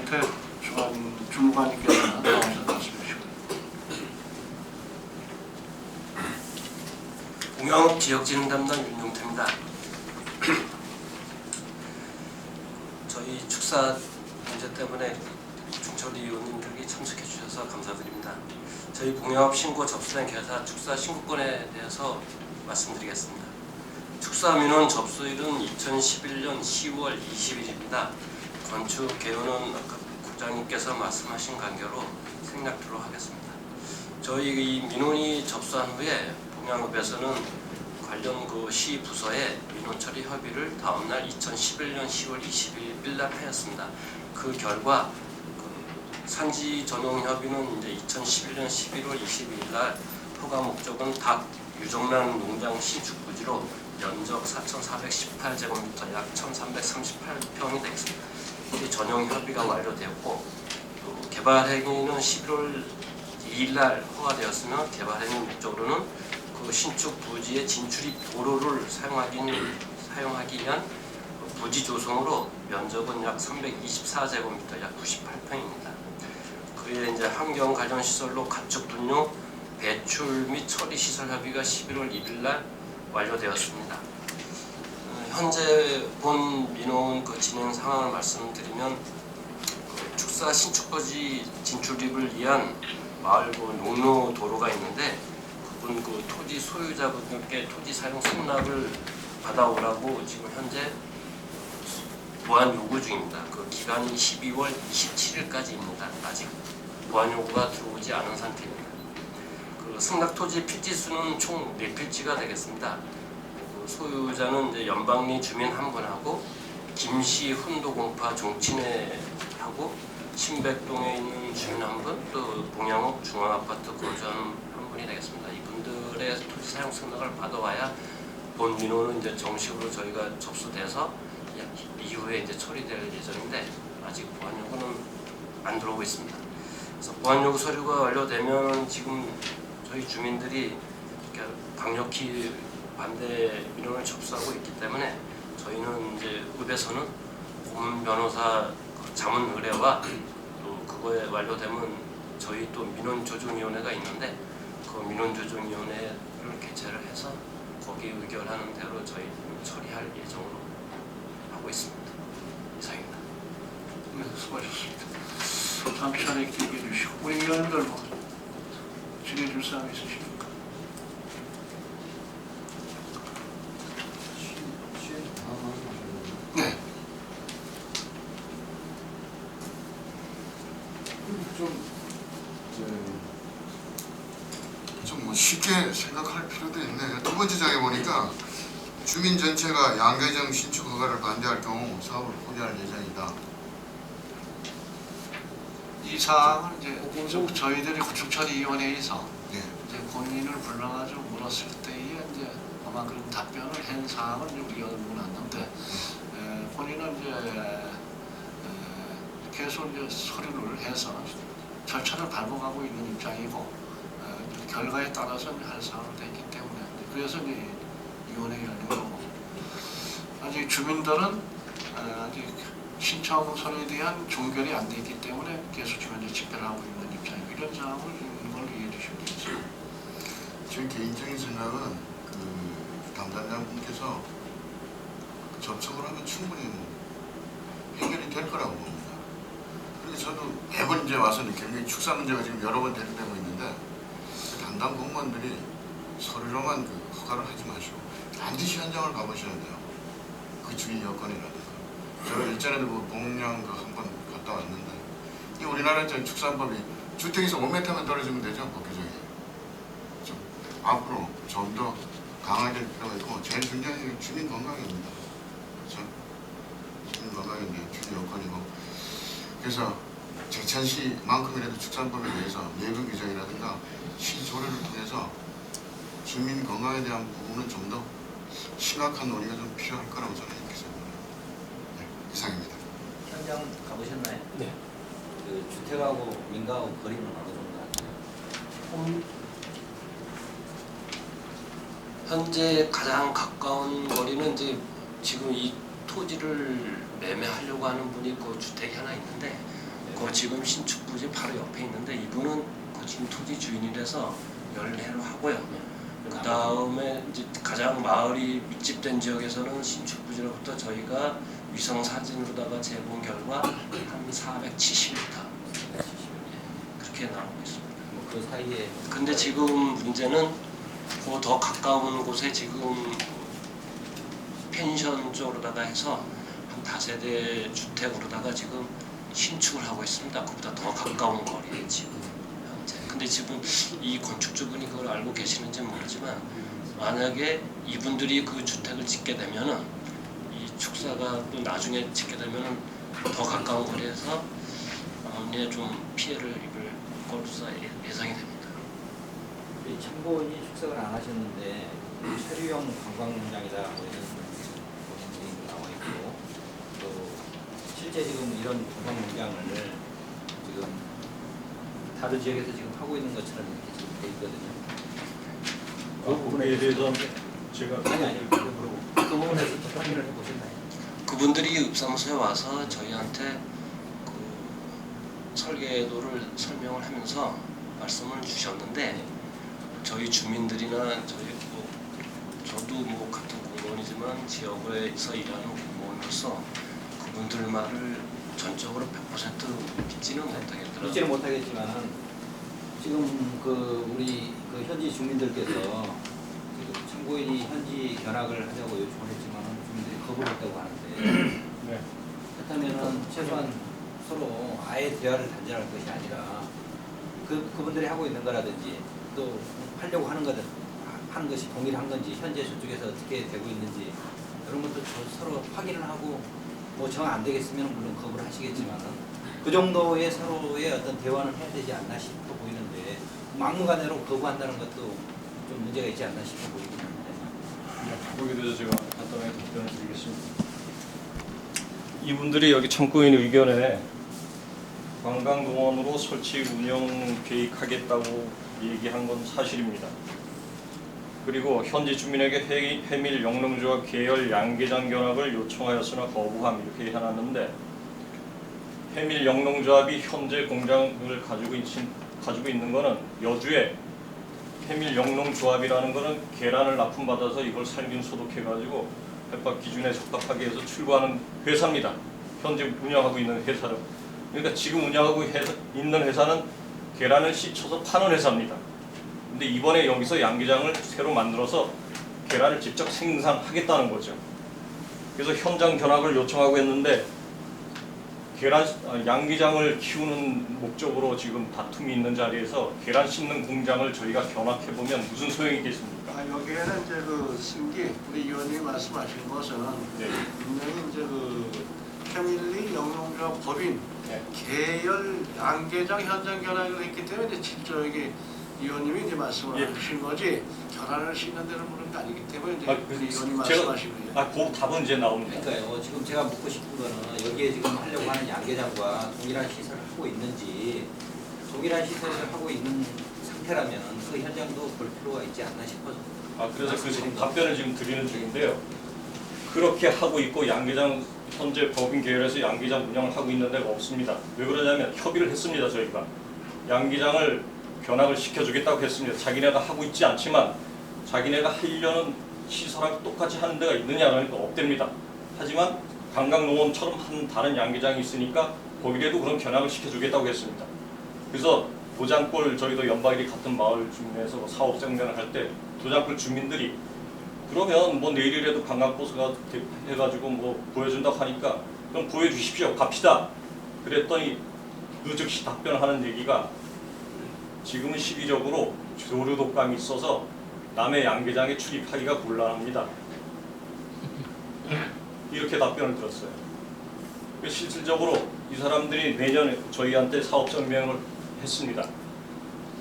주민센터 주무관님께서 나오셔서 말씀해 주시고. 공영업 지역진흥 담당 윤용태입니다. 저희 축사 문제 때문에 중철 의원님들이 참석해 주셔서 감사드립니다. 저희 공영업 신고 접수된 결사 축사 신고권에 대해서 말씀드리겠습니다. 축사 민원 접수일은 2011년 10월 20일입니다. 건축 개요는 아까 국장님께서 말씀하신 관계로 생략토록 하겠습니다. 저희 이 민원이 접수한 후에 공영업에서는 관련 그 시 부서에 민원 처리 협의를 다음날 2011년 10월 20일 날 하였습니다. 그 결과 그 산지 전용 협의는 이제 2011년 11월 22일 날 허가 목적은 닭 유정란 농장 신축 부지로 면적 4,418제곱미터 약 1,338평이 되겠습니다. 이 전용 협의가 완료되었고 또 개발 행위는 11월 2일 날 허가되었으며 개발 행위 목적으로는 그 신축 부지의 진출입 도로를 사용하기 위한 부지 조성으로 면적은 약 324제곱미터 약 98평입니다. 그에 이제 환경 관련 시설로 가축 분뇨 배출 및 처리 시설 협의가 11월 1일 날 완료되었습니다. 현재 본 민원 그 진행 상황을 말씀드리면 그 축사 신축부지 진출입을 위한 마을 그 농로 도로가 있는데 그분 그 토지 소유자분들께 토지 사용 승낙을 받아오라고 지금 현재 보완 요구 중입니다. 그 기간이 12월 27일까지입니다. 아직 보완 요구가 들어오지 않은 상태입니다. 그 승낙 토지 필지 수는 총 4필지가 되겠습니다. 그 소유자는 이제 연방리 주민 한 분하고 김씨 훈도공파 종친회하고 신백동에 있는 주민 한 분, 또 봉양읍 중앙아파트 거주하는 한 분이 되겠습니다. 이분들의 토지 사용 승낙을 받아와야 본 민원은 이제 정식으로 저희가 접수돼서 이후에 이제 처리될 예정인데 아직 보완 요구는 안 들어오고 있습니다. 그래서 보완 요구 서류가 완료되면 지금 저희 주민들이 강력히 반대 민원을 접수하고 있기 때문에 저희는 이제 읍에서는 고문 변호사 자문 의뢰와 또 그거에 완료되면 저희 또 민원조정위원회가 있는데 그 민원조정위원회를 개최를 해서 거기 의결하는 대로 저희는 처리할 예정으로 하고 있습니다. 이상입니다. 네, 수고하셨습니다. 잠시 안에 기억해 주시고 우리 위원님들 뭐 질의줄 사항 있으십니까? 네. 좀 쉽게 생각할 필요도 있네. 두 번째 장에 보니까 주민 전체가 양계정 신축 허가를 반대할 경우 사업을 포기할 예정이다. 이 사항을 이제 저희들이 구축처리위원회에서 네. 이제 본인을 불러가지고 물었을 때에 이제 아마 그런 답변을 한 사항을 우리가 물었는데 본인은 이제 계속 이제 서류를 해서 절차를 밟아가고 있는 입장이고 결과에 따라서 할 사항이 됐기 때문에 그래서 이제 위원회가 열린 거고 아직 주민들은 아직 신청 서류에 대한 종결이 안 돼 있기 때문에 계속 지금 이제 집회를 하고 있는 입장이고 이런 상황을 이걸 이해해 주시면 되겠습니다. 제 개인적인 생각은 그 담당자분께서 접촉을 하면 충분히 해결이 될 거라고 봅니다. 그리고 저도 매번 이제 와서 느끼는 게 축사 문제가 지금 여러 번 대두되고 있는데 그 담당 공무원들이 서류로만 그 허가를 하지 마시고 반드시 현장을 가보셔야 돼요. 그 주인 여건이라든가. 제가 일전에도 그 봉양 한번 갔다 왔는데 이 우리나라 축사법이 주택에서 5m만 떨어지면 되죠. 법규정이. 좀 앞으로 좀 더 강화될 필요가 있고 제일 중요한 게 주민 건강입니다. 그렇죠? 주민 건강이 이제 주요 여건이고 그래서 제천시만큼이라도 축산법에 대해서 내부 규정이라든가 시 조례를 통해서 주민 건강에 대한 부분은 좀 더 심각한 논의가 좀 필요할 거라고 저는 이렇게 생각합니다. 네, 이상입니다. 현장 가보셨나요? 네. 그 주택하고 민가하고 거리는 어느 정도 같아요? 현재 가장 가까운 거리는 이제 지금 이 토지를 매매하려고 하는 분이 그 주택이 하나 있는데 그 지금 신축 부지 바로 옆에 있는데 이분은 그 지금 토지 주인이라서 연례로 하고요. 그 다음에 이제 가장 마을이 밀집된 지역에서는 신축 부지로부터 저희가 위성 사진으로다가 재본 결과 한 470m 그렇게 나오고 있습니다. 그 사이에 근데 지금 문제는 그 더 가까운 곳에 지금 펜션 쪽으로다가 해서 한 다세대 주택으로다가 지금 신축을 하고 있습니다. 그보다 더 가까운 거리에 지금 현재. 근데 지금 이 건축주분이 그걸 알고 계시는지 모르지만 만약에 이분들이 그 주택을 짓게 되면은 이 축사가 또 나중에 짓게 되면은 더 가까운 거리에서 좀 피해를 입을 것으로 예상이 됩니다. 우리 참고인이 축석을 안 하셨는데 체류형 관광농장이다 뭐 이런 얘기 나와 있고 또 실제 지금 이런 관광농장을 지금 다른 지역에서 지금 하고 있는 것처럼 이렇게 지금 돼 있거든요. 그 부분에 대해서 제가 아니 그 부분에서 또 확인을 해보셨나요? 그분들이 읍사무소에 와서 저희한테 그 설계도를 설명을 하면서 말씀을 주셨는데 저희 주민들이나 저도 뭐 같은 공무원이지만 지역에서 일하는 공무원으로서 그분들 말을 전적으로 100% 믿지는 못하겠더라고요. 믿지는 못하겠지만은 지금 그 우리 그 현지 주민들께서 지금 참고인이 현지 견학을 하자고 요청을 했지만은 주민들이 겁을 했다고 하는데 네. 그렇다면은 최소한 서로 아예 대화를 단절할 것이 아니라 그분들이 하고 있는 거라든지 또 하려고 하는 것이 동일한 건지 현재 저쪽에서 어떻게 되고 있는지 이런 것도 서로 확인을 하고 뭐 정 안 되겠으면 물론 거부를 하시겠지만은 그 정도의 서로의 어떤 대화는 해야 되지 않나 싶어 보이는데 막무가내로 거부한다는 것도 좀 문제가 있지 않나 싶어 보이긴 하는데. 거기에 대해서 제가 간단하게 답변을 드리겠습니다. 이분들이 여기 참고인 의견에 관광공원으로 설치 운영 계획하겠다고 얘기한 건 사실입니다. 그리고 현지 주민에게 해밀 영농조합 계열 양계장 견학을 요청하였으나 거부함 이렇게 해놨는데 해밀 영농조합이 현재 공장을 가지고 있는 거는 여주에 해밀 영농조합이라는 거는 계란을 납품받아서 이걸 살균 소독해가지고 햇밥 기준에 적합하게 해서 출고하는 회사입니다. 현재 운영하고 있는 회사는. 그러니까 지금 운영하고 있는 회사는 계란을 씻어서 파는 회사입니다. 근데 이번에 여기서 양계장을 새로 만들어서 계란을 직접 생산하겠다는 거죠. 그래서 현장 견학을 요청하고 했는데 양계장을 키우는 목적으로 지금 다툼이 있는 자리에서 계란 씻는 공장을 저희가 견학해 보면 무슨 소용이 있겠습니까? 여기에는 이제 그 승기 우리 의원님이 말씀하신 것은 네. 분명히 이제 그 패밀리 영농조합 법인 네. 계열 양계장 현장 견학을 했기 때문에 이제 실적이 의원님이 이제 말씀을 예. 하신 거지 결혼을 씻는 데는 그런 게 아니기 때문에 이제 그 우리 의원님 제가 말씀하신 거예요. 그 답은 이제 나옵니다. 그러니까요. 지금 제가 묻고 싶은 거는 여기에 지금 하려고 하는 양계장과 동일한 시설을 하고 있는지 동일한 시설을 하고 있는 상태라면 그 현장도 볼 필요가 있지 않나 싶어서. 그래서 그 답변을 지금 드리는 중인데요. 그렇게 하고 있고 양계장 현재 법인 계열에서 양계장 운영을 하고 있는 데가 없습니다. 왜 그러냐면 협의를 했습니다. 저희가 양계장을 견학을 시켜주겠다고 했습니다. 자기네가 하고 있지 않지만 자기네가 하려는 시설하고 똑같이 하는 데가 있느냐 그러니까 없답니다. 하지만 관광농원처럼 한 다른 양계장이 있으니까 거기에도 그런 견학을 시켜주겠다고 했습니다. 그래서 도장골 저희도 연박일이 같은 마을 주민에서 사업생장을 할 때 도장골 주민들이 그러면 뭐 내일이라도 관광버스가 해가지고 뭐 보여준다고 하니까 그럼 보여주십시오. 갑시다. 그랬더니 그 즉시 답변하는 얘기가 지금은 시기적으로 조류 독감이 있어서 남의 양계장에 출입하기가 곤란합니다. 이렇게 답변을 들었어요. 실질적으로 이 사람들이 내년에 저희한테 사업 전명을 했습니다.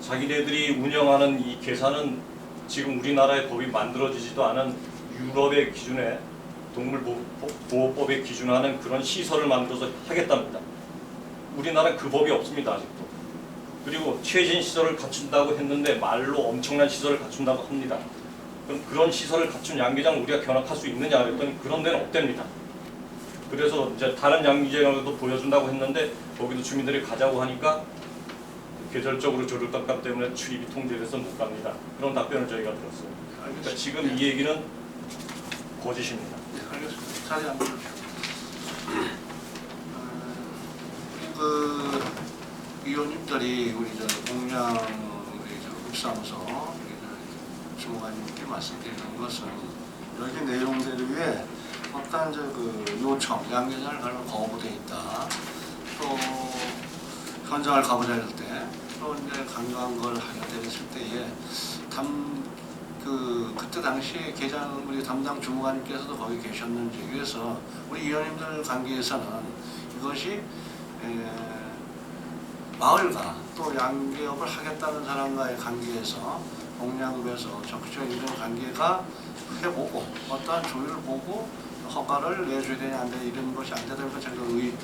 자기네들이 운영하는 이 계산은 지금 우리나라의 법이 만들어지지도 않은 유럽의 기준에 동물보호법에 기준하는 그런 시설을 만들어서 하겠답니다. 우리나라는 그 법이 없습니다. 아직도. 그리고 최신 시설을 갖춘다고 했는데 말로 엄청난 시설을 갖춘다고 합니다. 그럼 그런 시설을 갖춘 양계장 우리가 견학할 수 있느냐 그랬더니 그런 데는 없답니다. 그래서 이제 다른 양기장도 보여준다고 했는데 거기도 주민들이 가자고 하니까 계절적으로 조류떡값 때문에 출입이 통제돼서 못 갑니다. 그런 답변을 저희가 들었어요. 그러니까 지금 이 얘기는 거짓입니다. 네, 알겠습니다. 자리 한번 주십시오. 그 위원님들이 우리 저 공양 우리 저 읍사무소 우리 저 주무관님께 말씀드리는 것은 여기 내용들 위에 어떤 저그 요청, 양계장을 가면 거부돼 있다. 또 현장을 가보자 할 때, 또 이제 관광을 하게 됐을 때에 그때 당시에 계장 우리 담당 주무관님께서도 거기 계셨는지 그래서 우리 위원님들 관계에서는 이것이 마을과 또 양계업을 하겠다는 사람과의 관계에서 공양읍에서 적극적인 이런 관계가 해보고 어떠한 조율을 보고 허가를 내줘야 되냐 안 되냐 이런 것이 안 되다 보니까 제가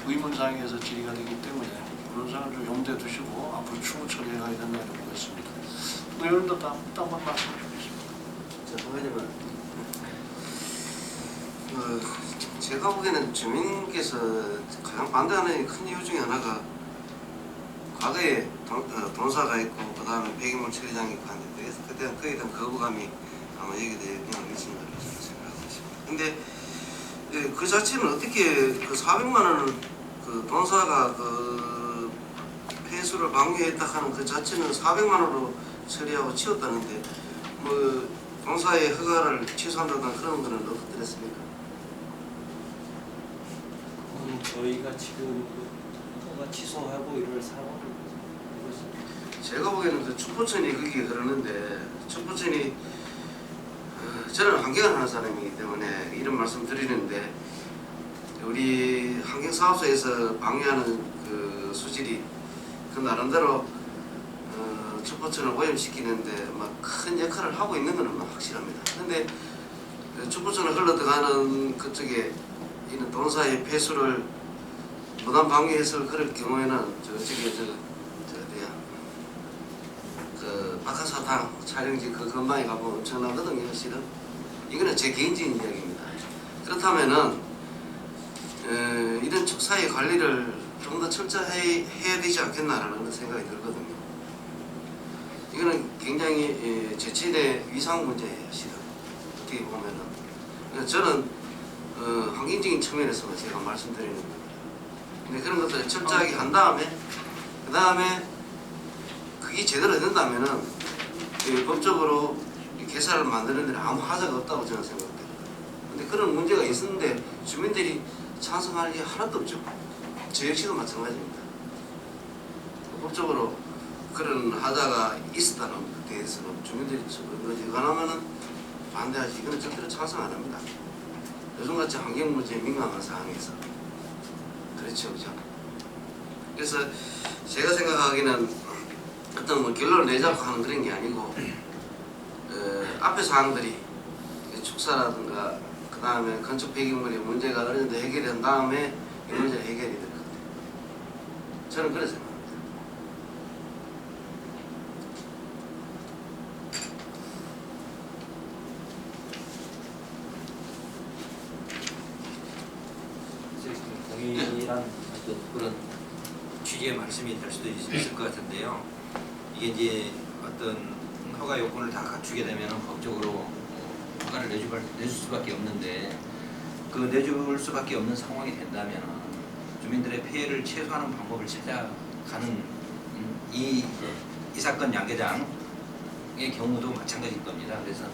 의문사항에서 질의가 되기 때문에 그런 사항을 좀 염두에 두시고 앞으로 추후 처리해 가야 된다 이렇게 보겠습니다. 의원님도 또 한번 말씀해 주시겠습니까? 잠깐만요. 제가 보기에는 주민께서 가장 반대하는 큰 이유 중에 하나가 과거에 동사가 있고 그 다음에 폐기물 처리장이 있고 하는데 그에 대한 거부감이 아마 여기에 대해 영향을 미치는 걸로 저는 생각하고 있습니다. 근데 그 자체는 어떻게 그 400만 원을 그 동사가 그 폐수를 방류했다 하는 그 자체는 400만 원으로 처리하고 치웠다는데 뭐 동사의 허가를 취소한다거나 그런 거는 어떻게 됐습니까? 저희가 지금 허가 취소하고 이럴 상황을 보고 있습니다. 제가 보기에는 그 축포천이 거기에 흐르는데 축포천이 저는 환경을 하는 사람이기 때문에 이런 말씀 드리는데 우리 환경사업소에서 방류하는 그 수질이 그 나름대로 축포천을 오염시키는데 막 큰 역할을 하고 있는 것은 확실합니다. 그런데 축포천을 흘러들어가는 그쪽에 있는 동사의 폐수를 무단 방류해서 그럴 경우에는 그 박하사탕 촬영지 그 근방에 가보면 엄청나거든요. 실은 이거는 제 개인적인 이야기입니다. 그렇다면은 이런 축사의 관리를 좀 더 철저히 해야 되지 않겠나라는 생각이 들거든요. 이거는 굉장히 제친의 위상 문제예요. 실은 어떻게 보면은 저는 환경적인 측면에서만 제가 말씀드리는 겁니다. 근데 그런 것들을 철저하게 한 다음에 그 다음에 그게 제대로 된다면은 법적으로 개사를 만드는 데는 아무 하자가 없다고 저는 생각합니다. 근데 그런 문제가 있었는데 주민들이 찬성할 게 하나도 없죠. 저 역시도 마찬가지입니다. 법적으로 그런 하자가 있었다는 것에 대해서는 주민들이 이거나면은 반대하지 이거는 절대로 찬성 안 합니다. 요즘같이 환경 문제에 민감한 상황에서 그렇죠, 그죠? 그래서 제가 생각하기에는 어떤 뭐 결론을 내자고 하는 그런 게 아니고 앞에 사항들이 축사라든가 그 다음에 건축 폐기물의 문제가 어느 정도 해결된 다음에 이 문제가 해결이 될 것 같아요. 저는 그렇게 생각합니다. 동일한 어떤 그런 취지의 말씀이 될 수도 있을 것 같은데요. 이게 이제 어떤 허가 요건을 다 갖추게 되면 법적으로 허가를 내줄 수밖에 없는데 그 내줄 수밖에 없는 상황이 된다면 주민들의 피해를 최소화하는 방법을 찾아가는 이 사건 양계장의 경우도 마찬가지일 겁니다. 그래서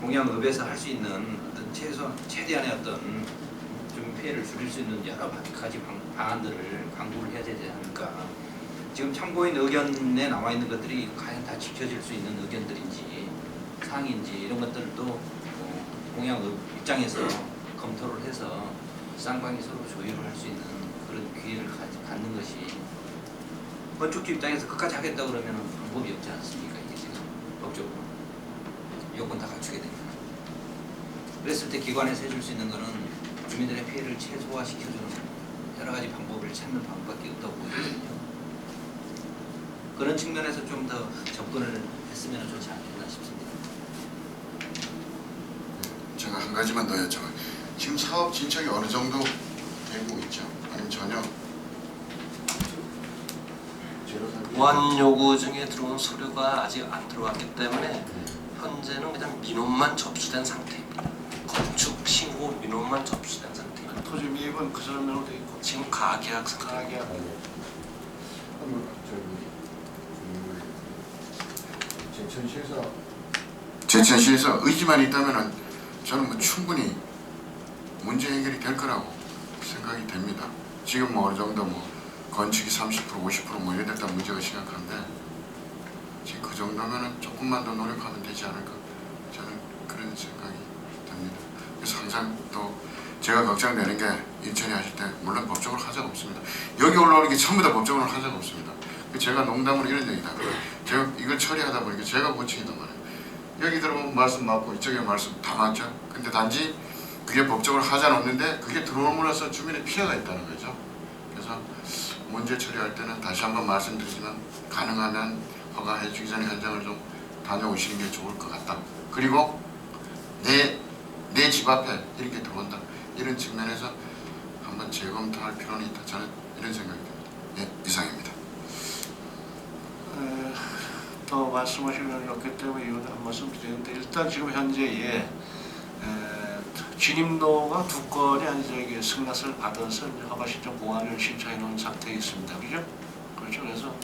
공양읍에서 할 수 있는 어떤 최대한의 어떤 좀 피해를 줄일 수 있는 여러 가지 방안들을 강구를 해야 되지 않을까. 지금 참고인 의견에 나와 있는 것들이 과연 다 지켜질 수 있는 의견들인지 사항인지 이런 것들도 공양읍 입장에서 검토를 해서 쌍방이 서로 조율을 할 수 있는 그런 기회를 갖는 것이 건축주 입장에서 끝까지 하겠다 그러면 방법이 없지 않습니까? 이게 지금 법적으로 요건 다 갖추게 됩니다. 그랬을 때 기관에서 해줄 수 있는 거는 주민들의 피해를 최소화시켜주는 여러 가지 방법을 찾는 방법밖에 없다고 보거든요. 그런 측면에서 좀 더 접근을 했으면 좋지 않겠나 싶습니다. 제가 한 가지만 더 여쭤봐요. 지금 사업 진척이 어느 정도 되고 있죠? 아니면 전혀 보안 요구 중에 들어온 서류가 아직 안 들어왔기 때문에 현재는 그냥 민원만 접수된 상태입니다. 건축 신고 민원만 접수된 상태입니다. 토지 미입은 그 사람으로 돼 있고 지금 가계약 상태. 가계약 제천시에서 의지만 있다면 저는 뭐 충분히 문제 해결이 될 거라고 생각이 됩니다. 지금 뭐 어느 정도 뭐 건축이 30% 50%뭐 이래 됐다 문제가 심각한데 지금 그 정도면은 조금만 더 노력하면 되지 않을까 저는 그런 생각이 듭니다. 그래서 항상 또 제가 걱정되는 게 인천에 하실 때 물론 법적으로 하자가 없습니다. 여기 올라오는 게 전부 다 법적으로 하자가 없습니다. 제가 농담으로 이런 얘기다. 제가 이걸 처리하다 보니까 제가 고치기 더 많아요. 여기 들어오면 말씀 맞고 이쪽에 말씀 다 맞죠. 근데 단지 그게 법적으로 하자는 없는데 그게 들어옴으로써 주민의 피해가 있다는 거죠. 그래서 문제 처리할 때는 다시 한번 말씀드리지만 가능하면 허가해 주기 전에 현장을 좀 다녀오시는 게 좋을 것 같다. 그리고 내 집 앞에 이렇게 들어온다. 이런 측면에서 한번 재검토할 필요는 있다. 저는 이런 생각이 듭니다. 예, 이상입니다. 더 말씀하실 내용이 없기 때문에 이건 한 말씀 드리는데 일단 지금 현재에 진입로가 두 건이 이제 승낙을 받아서 이제 허가 신청 보완을 신청해 놓은 상태에 있습니다. 그죠? 그렇죠. 그래서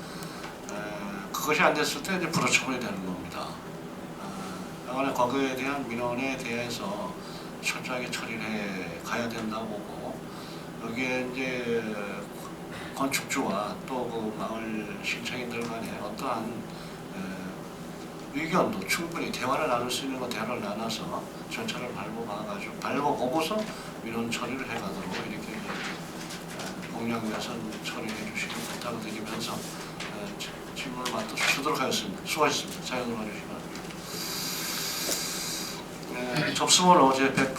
그것이 안 됐을 때 이제 불허처분이 되는 겁니다. 아마 거기에 대한 민원에 대해서 철저하게 처리를 해 가야 된다고 보고 여기에 이제 건축주와 또 그 마을 신청인들 간에 어떠한 의견도 충분히 대화를 나눌 수 있는 거 대화를 나눠서 절차를 밟아보고서 민원 처리를 해가도록 이렇게 공약에서 처리해 주시기 부탁드리면서 질문을 맡도록 하겠습니다. 수고하셨습니다. 사연을 와주시기 바랍니다. 접수번 어제 108